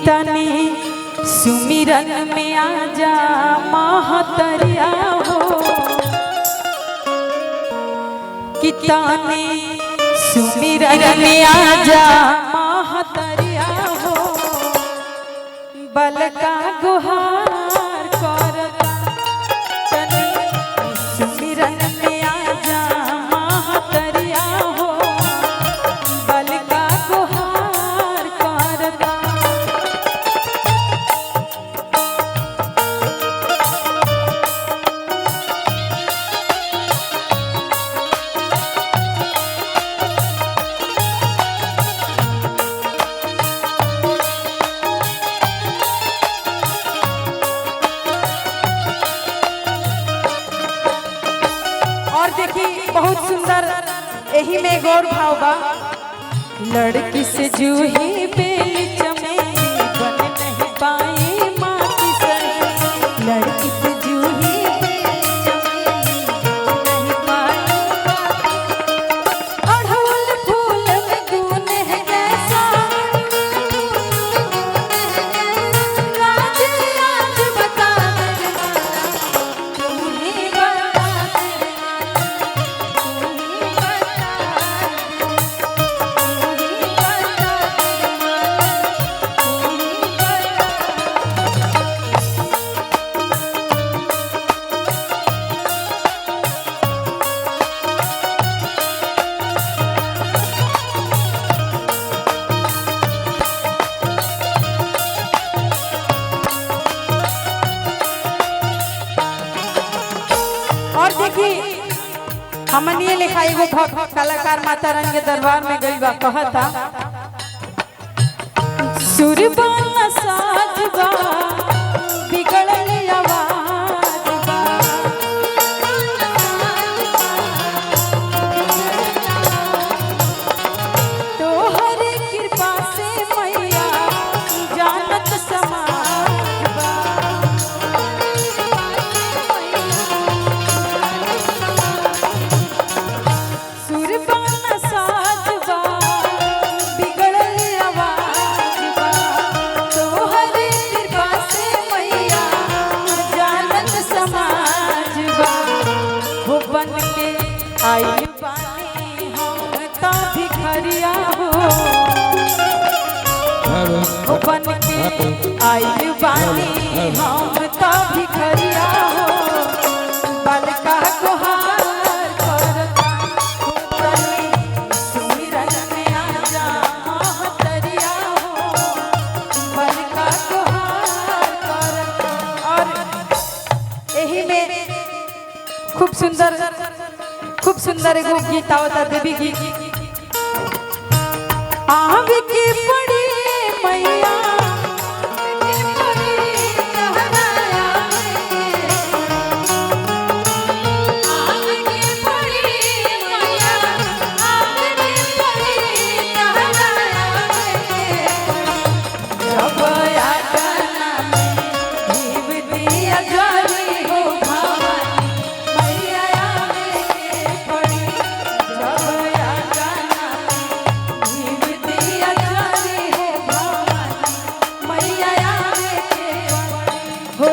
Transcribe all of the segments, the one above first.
तनी सुमिरन में आजा महतरिया हो, कि तनी सुमिरन में आजा महतरिया हो, बलका गुहार करता तनी सुमिरन में आजा महतरिया हो, बलका गुहार करता। और देखी बहुत सुंदर यही में गौर भाव बा, लड़की से जूही बेली चमेली बन नहीं पाए माटी सर, लड़की से जूही बेली चमेली बन नहीं पाए, अड़हुल फूल में गुण है कैसा, राज आज बता तुम्हें बता और देखी हमन ये लिखा एगो कलाकार माता रानी के दरबार में गई बा, कहता सुरबा साजबा बिगड़ल आवाज बा, तोहर कृपा से मैया जानत समाज बा, आई बानी हम तो भिखरिया हो, बन के आई बानी हम तो भिखरिया हो, बलका गुहार करता तनी सुमिरन में आजा महतरिया हो, बलका गुहार करता। और यही में खूब सुंदर एगो गीत आवता, देवी गीत आवे के पड़ी मैया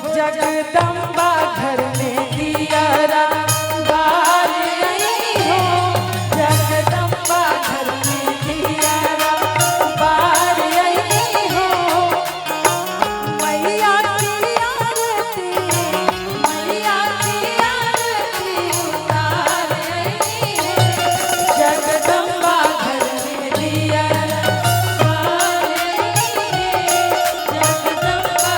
जगदम्बा घर में दियारा बार आई हो, जगदम्बा घर में दियारा बार आई हो, मैया की आरती उतार आई है, जगदम्बा घर में दियारा बार आई है, जगदम्बा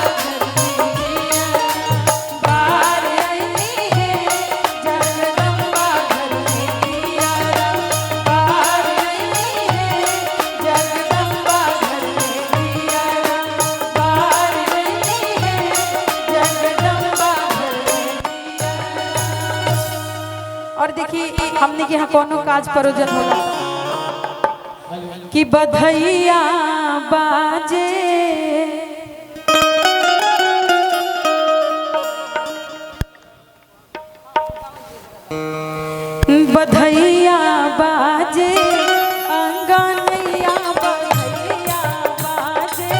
और देखिए हमने के यहाँ कोनो काज परोजन होला कि बधैया बाजे, बधैया बाजे अंगनैया, बधैया बाजे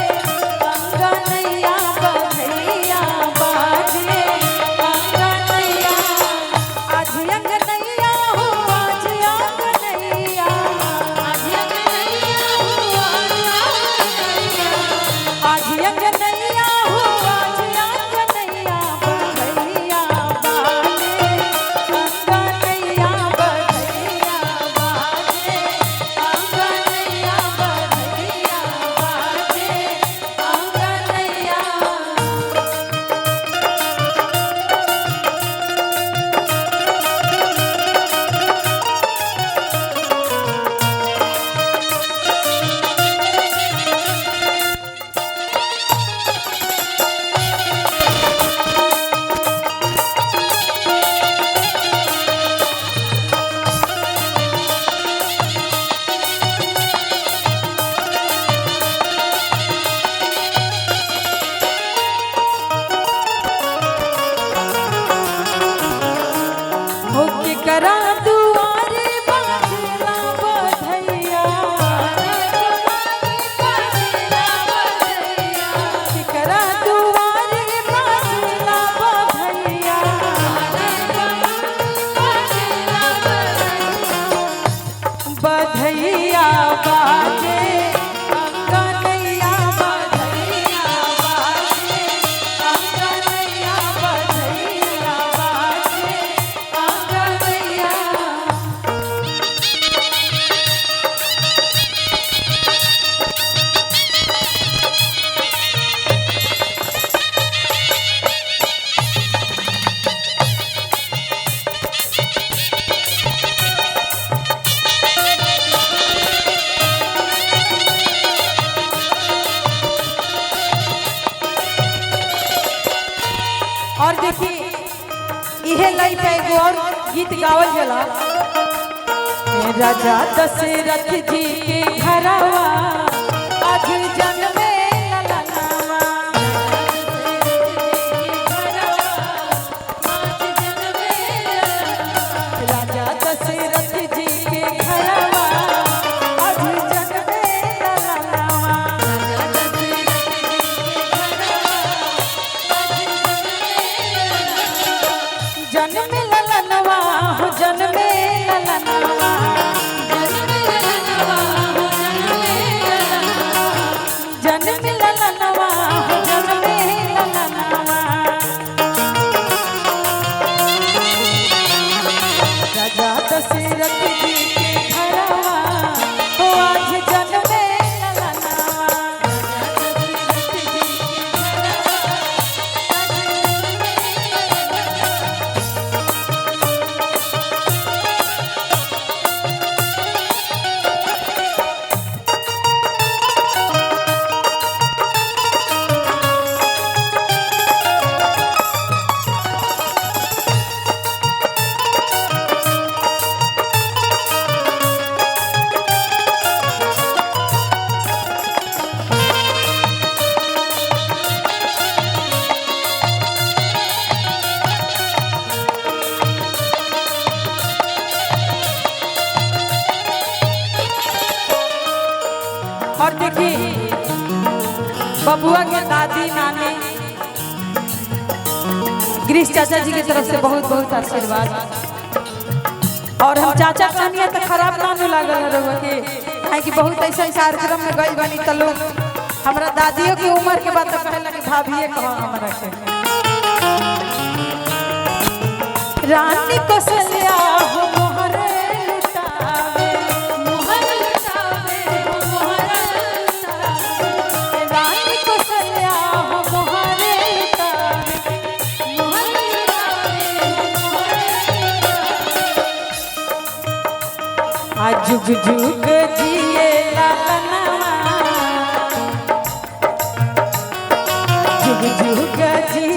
और देखिए इहे लई पे एगो और गीत गावल जाला। राजा दशरथ जी के घरवा आज जन्मे ललनवा। राजा दशरथ जी के घरवा आज जन्मे ललनवा। जन्मे ललनवा हो जन्मे ललनवा। जन्मे ललनवा हो जन्मे ललनवा। राजा दशरथ जी के घरवा हो आज जन्मे ललनवा। और देखिए बबुआ के दादी नानी गिरीश चाचा जी की तरफ से बहुत बहुत आशीर्वाद। और हम चाचा कहनिया तो खराब ना न लागल रहुआ के काहे कि बहुत ऐसा कार्यक्रम में गई बनी त लोग हमरा दादियों की उम्र के बात कहे लगे भाभीए कह हमरा के। रानी कौशल्या हो मोहर लुटावे मोहर लुटावे मोहर लुटावे। रानी कौशल्या हो मोहर लुटावे मोहर लुटावे मोहर। आज जुग जुग जिए ललनवा जुग जुग जिए